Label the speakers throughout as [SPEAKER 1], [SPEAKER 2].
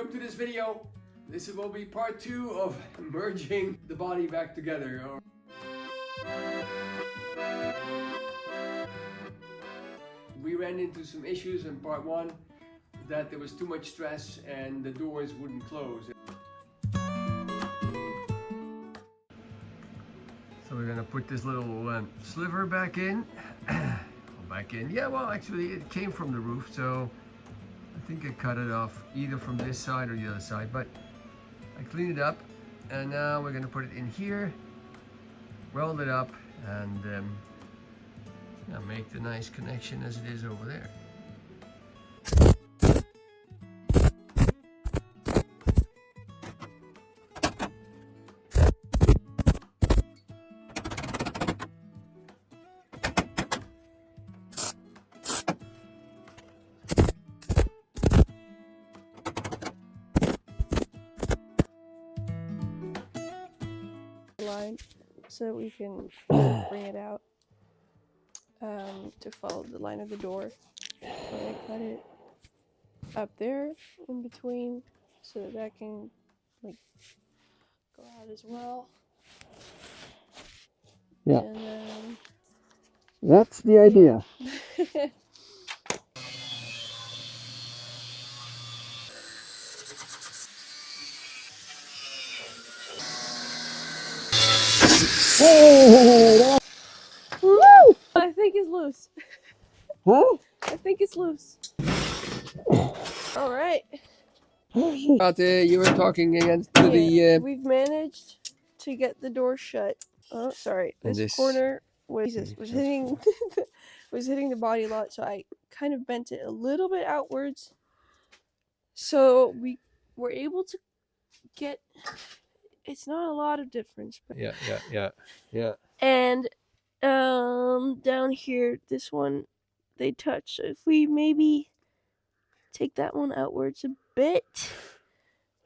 [SPEAKER 1] welcome to this video. This will be part 2 of merging the body back together. We ran into some issues in part 1 that there was too much stress and the doors wouldn't close. So we're gonna put this little sliver back in. Yeah, well actually it came from the roof, so I think I cut it off either from this side or the other side, but I cleaned it up and now we're gonna put it in here, weld it up, and make the nice connection as it is over there.
[SPEAKER 2] Line so that we can bring it out to follow the line of the door. So I cut it up there in between so that can like go out as well.
[SPEAKER 1] Yeah,
[SPEAKER 2] and then
[SPEAKER 1] that's the idea.
[SPEAKER 2] Woo! I think it's loose.
[SPEAKER 1] Huh?
[SPEAKER 2] I think it's loose. All right.
[SPEAKER 1] But you were talking against to the.
[SPEAKER 2] We've managed to get the door shut. Oh, sorry. This corner was hitting was hitting the body a lot, so I kind of bent it a little bit outwards. So we were able to get. It's not a lot of difference, but
[SPEAKER 1] Yeah.
[SPEAKER 2] and down here, this one they touch. So if we maybe take that one outwards a bit,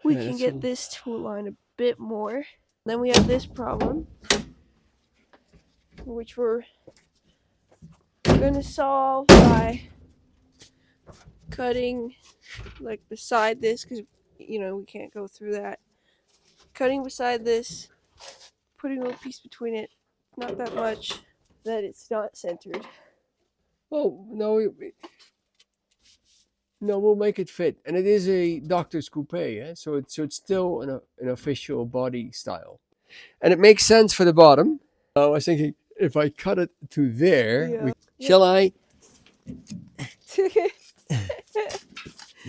[SPEAKER 2] we can get this to align a bit more. Then we have this problem, which we're gonna solve by cutting like beside this, because you know we can't go through that. Cutting beside this, putting a little piece between it, not that much that it's not centered.
[SPEAKER 1] Oh no, no, we'll make it fit, and it is a doctor's coupe, eh? So it's still an official body style, and it makes sense for the bottom. I was thinking if I cut it to there, shall I?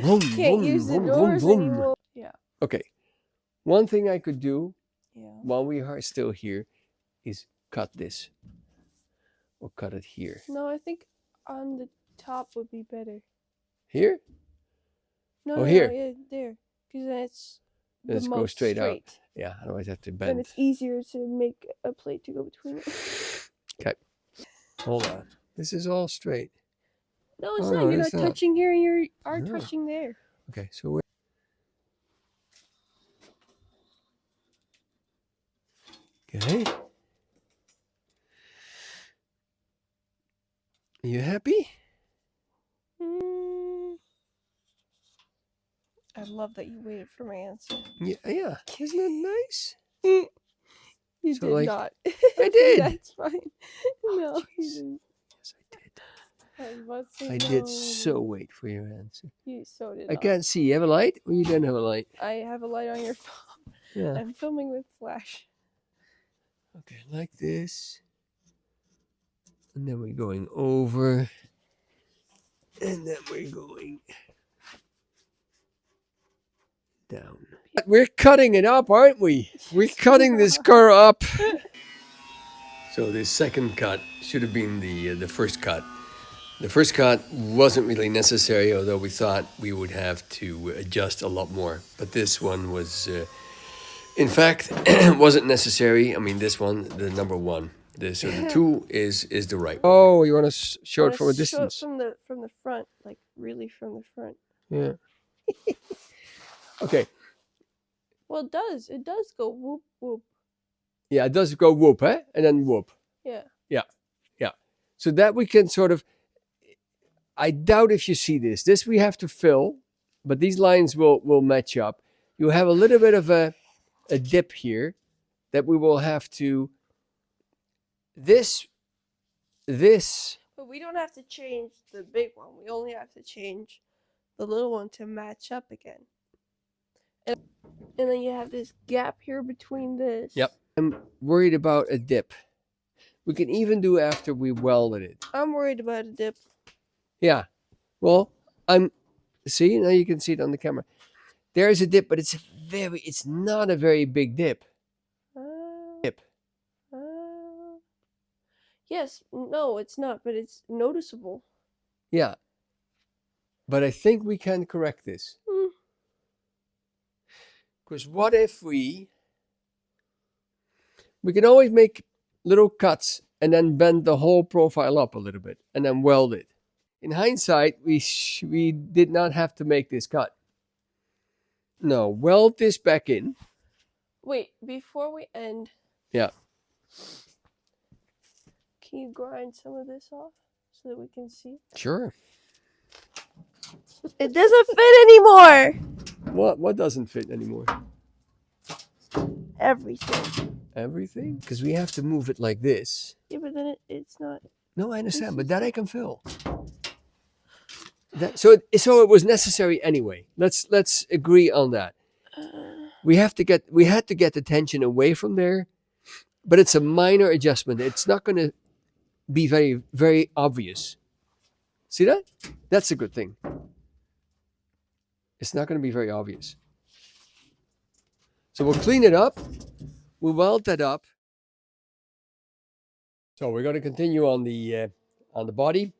[SPEAKER 2] Can't use the doors anymore. Yeah.
[SPEAKER 1] Okay. One thing I could do
[SPEAKER 2] Yeah.
[SPEAKER 1] while we are still here is cut this, or cut it here.
[SPEAKER 2] No, I think on the top would be better.
[SPEAKER 1] Here?
[SPEAKER 2] No,
[SPEAKER 1] Oh, here.
[SPEAKER 2] yeah, there. Because then it's
[SPEAKER 1] Let's go straight out. Yeah, otherwise I have to bend.
[SPEAKER 2] Then it's easier to make a plate to go between it.
[SPEAKER 1] Okay. Hold on. This is all straight.
[SPEAKER 2] No, it's not. You're not touching here, and you are touching there.
[SPEAKER 1] Okay, so we're... Okay. Are you happy?
[SPEAKER 2] I love that you waited for my answer.
[SPEAKER 1] Yeah. Isn't that nice?
[SPEAKER 2] You
[SPEAKER 1] So,
[SPEAKER 2] did
[SPEAKER 1] like,
[SPEAKER 2] not.
[SPEAKER 1] I did.
[SPEAKER 2] That's fine. No, you didn't.
[SPEAKER 1] Yes, I did.
[SPEAKER 2] I was about to say
[SPEAKER 1] I did so wait for your answer.
[SPEAKER 2] You so did
[SPEAKER 1] I
[SPEAKER 2] not.
[SPEAKER 1] can't see. You have a light? Or you don't have a light?
[SPEAKER 2] I have a light on your phone.
[SPEAKER 1] Yeah.
[SPEAKER 2] I'm filming with flash.
[SPEAKER 1] Okay, like this. And then we're going over. And then we're going down. We're cutting it up, aren't we? We're cutting this car up. So this second cut should have been the first cut. The first cut wasn't really necessary, although we thought we would have to adjust a lot more. But this one was, in fact, wasn't necessary. I mean, this one, the number 1. So the 2 is the right. Oh, you want to show it from a distance?
[SPEAKER 2] Show it from the front, like really from the front.
[SPEAKER 1] Yeah. Okay.
[SPEAKER 2] Well, it does. It does go whoop whoop.
[SPEAKER 1] Yeah, it does go whoop, eh? And then whoop.
[SPEAKER 2] Yeah.
[SPEAKER 1] So that we can sort of... I doubt if you see this. This we have to fill but these lines will match up. You have a little bit of a dip here that we will have to this.
[SPEAKER 2] But we don't have to change the big one. We only have to change the little one to match up again. And then you have this gap here between this.
[SPEAKER 1] Yep. I'm worried about a dip. We can even do after we welded it.
[SPEAKER 2] I'm worried about a dip.
[SPEAKER 1] Yeah. Well, see, now you can see it on the camera. There is a dip, but it's not a very big dip.
[SPEAKER 2] Yes, no, it's not, but it's noticeable.
[SPEAKER 1] Yeah. But I think we can correct this. Because what if we can always make little cuts and then bend the whole profile up a little bit and then weld it. In hindsight, we did not have to make this cut. No, weld this back in.
[SPEAKER 2] Wait, before we end.
[SPEAKER 1] Yeah.
[SPEAKER 2] Can you grind some of this off so that we can see?
[SPEAKER 1] Sure.
[SPEAKER 2] It doesn't fit anymore.
[SPEAKER 1] What doesn't fit anymore?
[SPEAKER 2] Everything.
[SPEAKER 1] Everything? Because we have to move it like this.
[SPEAKER 2] Yeah, but then it's not.
[SPEAKER 1] No, I understand, but that I can fill. So it was necessary anyway. Let's agree on that. We had to get the tension away from there, but it's a minor adjustment. It's not going to be very, very obvious. See that? That's a good thing. It's not going to be very obvious. So we'll clean it up. We'll weld that up. So we're going to continue on the body.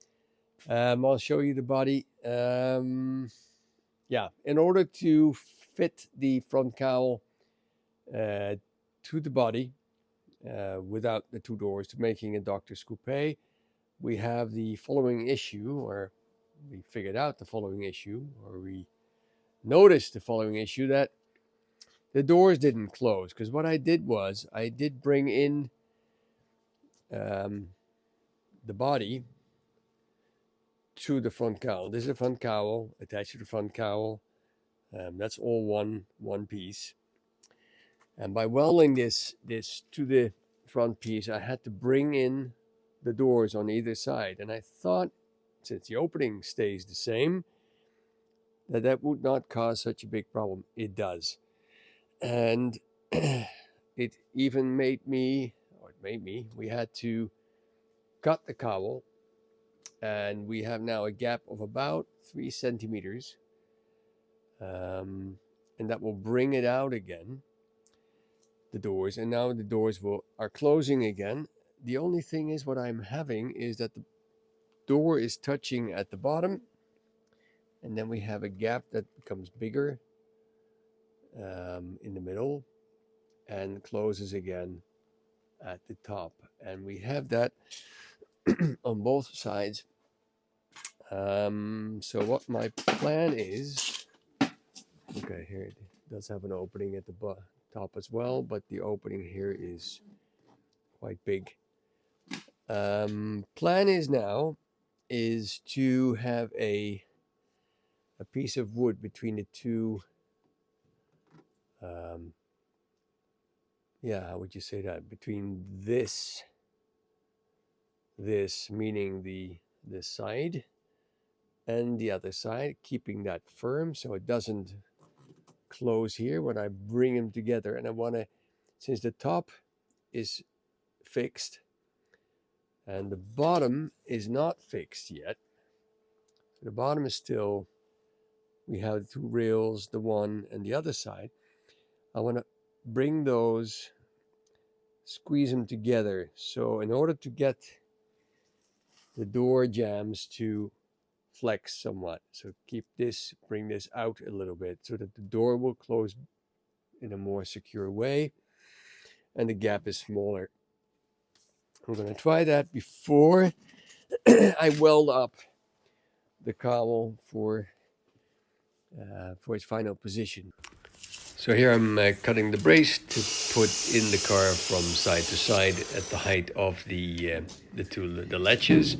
[SPEAKER 1] I'll show you the body. Yeah, in order to fit the front cowl to the body without the two doors, to making a doctor's coupe, we have the following issue, or we figured out the following issue, or we noticed the following issue, that the doors didn't close. Because what I did was I did bring in the body to the front cowl. This is the front cowl attached to the front cowl. That's all one piece. And by welding this to the front piece, I had to bring in the doors on either side. And I thought, since the opening stays the same, that would not cause such a big problem. It does. And it even made me, we had to cut the cowl. And we have now a gap of about 3 centimeters. And that will bring it out again, the doors. And now the doors are closing again. The only thing is, what I'm having is that the door is touching at the bottom. And then we have a gap that becomes bigger in the middle and closes again at the top. And we have that on both sides. So what my plan is, okay, here it does have an opening at the top as well, but the opening here is quite big. Plan is now to have a piece of wood between the two. Yeah, how would you say that? Between this meaning this side and the other side, keeping that firm so it doesn't close here when I bring them together. And I want to, since the top is fixed and the bottom is not fixed yet, the bottom is still, we have the two rails, the one and the other side. I want to bring those, squeeze them together. So in order to get the door jambs to flex somewhat, so bring this out a little bit so that the door will close in a more secure way and the gap is smaller. I'm going to try that before I weld up the cowl for its final position. So here I'm cutting the brace to put in the car from side to side at the height of the latches.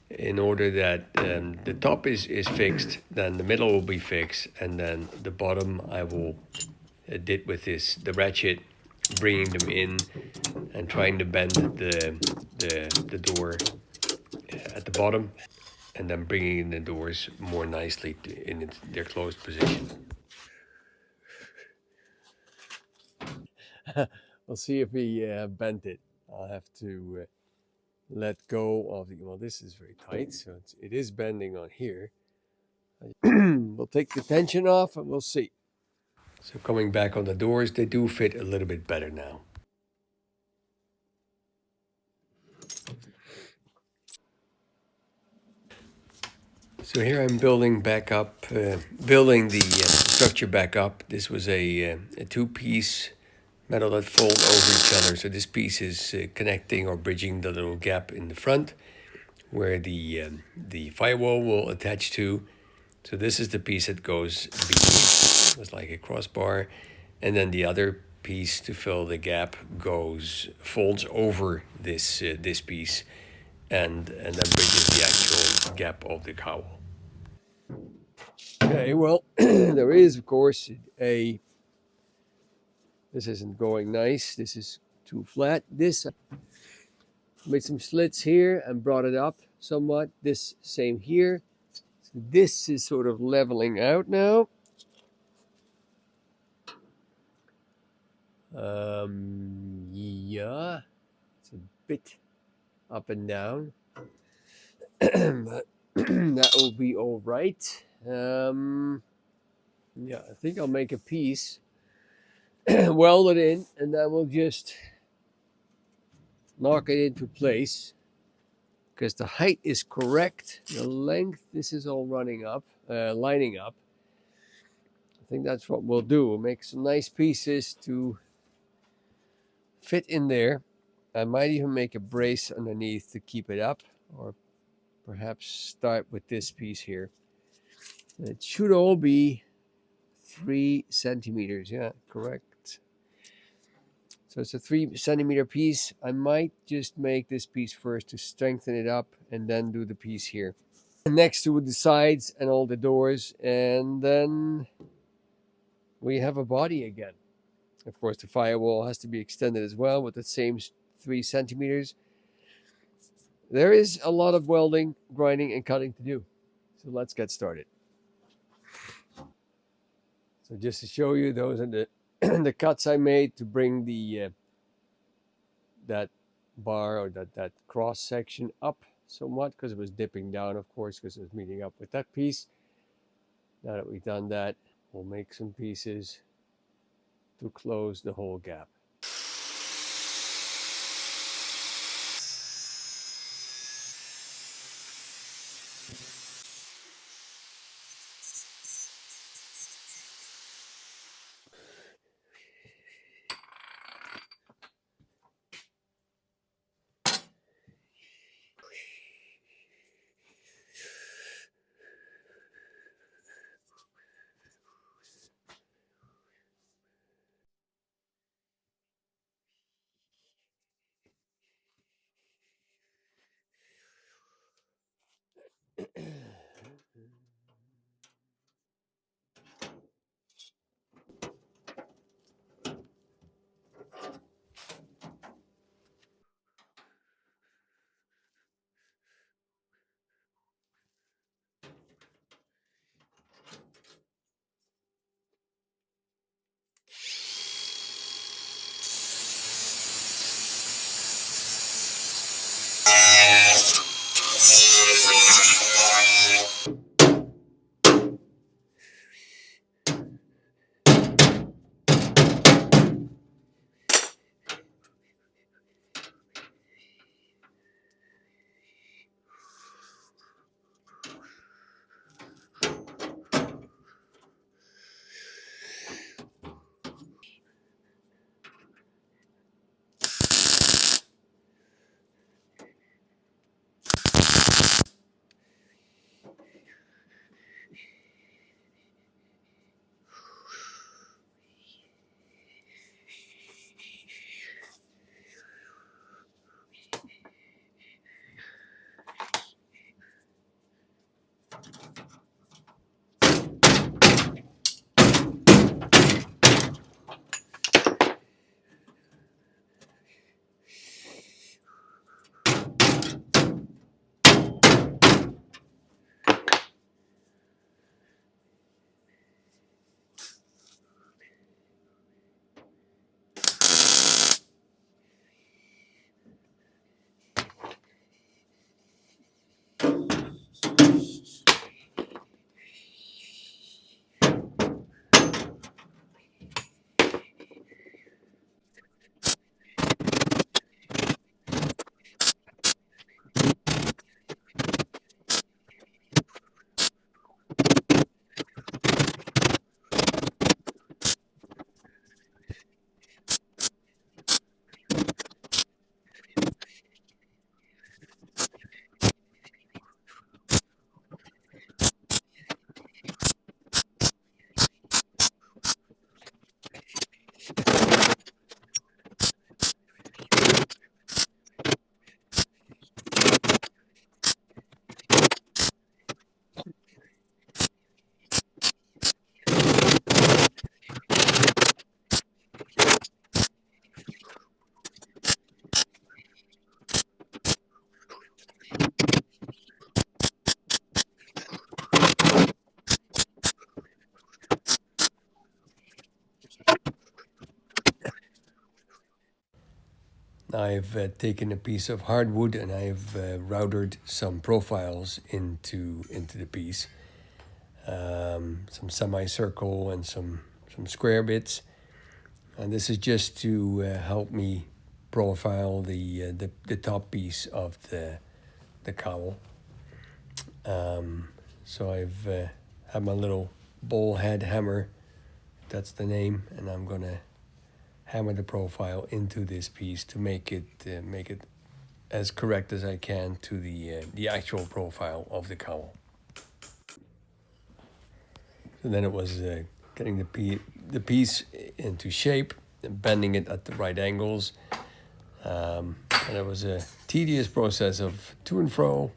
[SPEAKER 1] in order that the top is fixed, then the middle will be fixed, and then the bottom I will did with the ratchet, bringing them in and trying to bend the door at the bottom, and then bringing in the doors more nicely in their closed position. We'll see if we bent it. I'll have to let go of the, well, this is very tight, so it is bending on here. We'll take the tension off and we'll see. So coming back on the doors, they do fit a little bit better now. So here I'm building back up, building the structure back up. This was a two-piece metal that fold over each other. So this piece is connecting or bridging the little gap in the front where the firewall will attach to. So this is the piece that goes beneath. It was like a crossbar, and then the other piece to fill the gap folds over this piece, and then bridges the actual gap of the cowl. Okay, well, there is, of course, this isn't going nice. This is too flat. This made some slits here and brought it up somewhat. This same here. So this is sort of leveling out now. Yeah, it's a bit up and down, but that will be all right. Yeah, I think I'll make a piece, weld it in, and then we'll just lock it into place because the height is correct. The length, this is all lining up. I think that's what we'll do. We'll make some nice pieces to fit in there. I might even make a brace underneath to keep it up, or perhaps start with this piece here. It should all be 3 centimeters. Yeah, correct. So it's a 3 centimeter piece. I might just make this piece first to strengthen it up and then do the piece here next to the sides and all the doors, and then we have a body again. Of course, the firewall has to be extended as well with the same 3 centimeters. There is a lot of welding, grinding, and cutting to do. So let's get started. So just to show you, those are the the cuts I made to bring the that bar or that cross section up somewhat, because it was dipping down, of course, because it was meeting up with that piece. Now that we've done that, we'll make some pieces to close the whole gap. I've taken a piece of hardwood and I've routed some profiles into the piece. Some semicircle and some square bits. And this is just to help me profile the top piece of the cowl. So I've had my little ball head hammer, that's the name, and I'm gonna hammer the profile into this piece to make it as correct as I can to the actual profile of the cowl. So then it was getting the piece into shape and bending it at the right angles. And it was a tedious process of to and fro,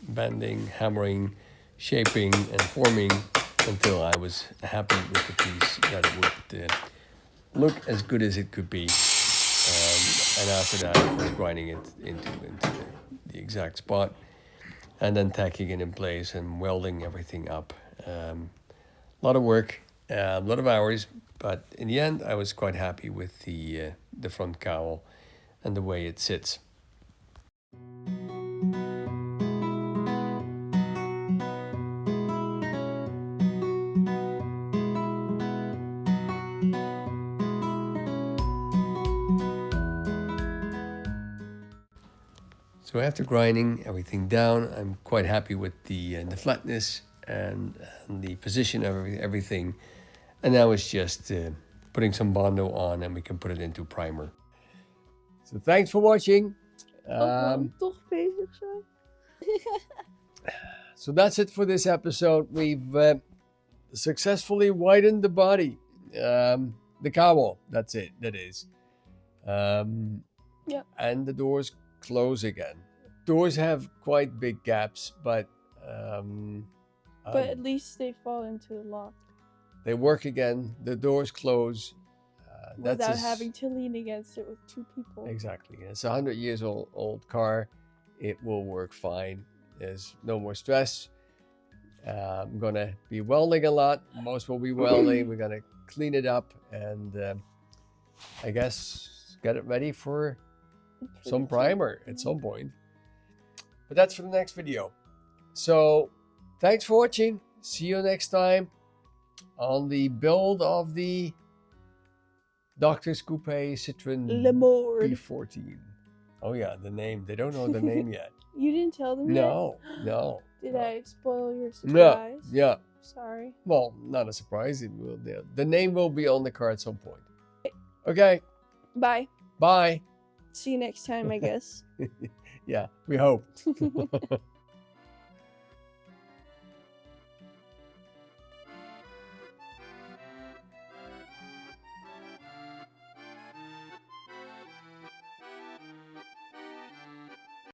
[SPEAKER 1] bending, hammering, shaping, and forming until I was happy with the piece, that it would look as good as it could be. And after that, I was grinding it into the exact spot, and then tacking it in place and welding everything up. A lot of work, a lot of hours, but in the end, I was quite happy with the front cowl and the way it sits. So after grinding everything down, I'm quite happy with the flatness and the position of everything. And now it's just putting some Bondo on and we can put it into primer. So thanks for watching.
[SPEAKER 2] Toch bezig zijn.
[SPEAKER 1] So that's it for this episode. We've successfully widened the body, the cowl. That's it. That is.
[SPEAKER 2] Yeah.
[SPEAKER 1] And the doors close again. Doors have quite big gaps, but
[SPEAKER 2] at least they fall into the lock.
[SPEAKER 1] They work again. The doors close.
[SPEAKER 2] Without having to lean against it with two people.
[SPEAKER 1] Exactly. It's a 100 years old car. It will work fine. There's no more stress. I'm gonna be welding a lot. Most will be welding. We're gonna clean it up and I guess get it ready for some primer at some point. But that's for the next video. So thanks for watching. See you next time on the build of the Doctor's Coupe Citroen B14. Oh yeah, the name. They don't know the name yet.
[SPEAKER 2] You didn't tell them yet?
[SPEAKER 1] No.
[SPEAKER 2] Did I spoil your surprise?
[SPEAKER 1] No, yeah.
[SPEAKER 2] Sorry.
[SPEAKER 1] Well, not a surprise. It will. The name will be on the car at some point. Okay.
[SPEAKER 2] Bye.
[SPEAKER 1] Bye.
[SPEAKER 2] See you next time, I guess.
[SPEAKER 1] Yeah, we hope.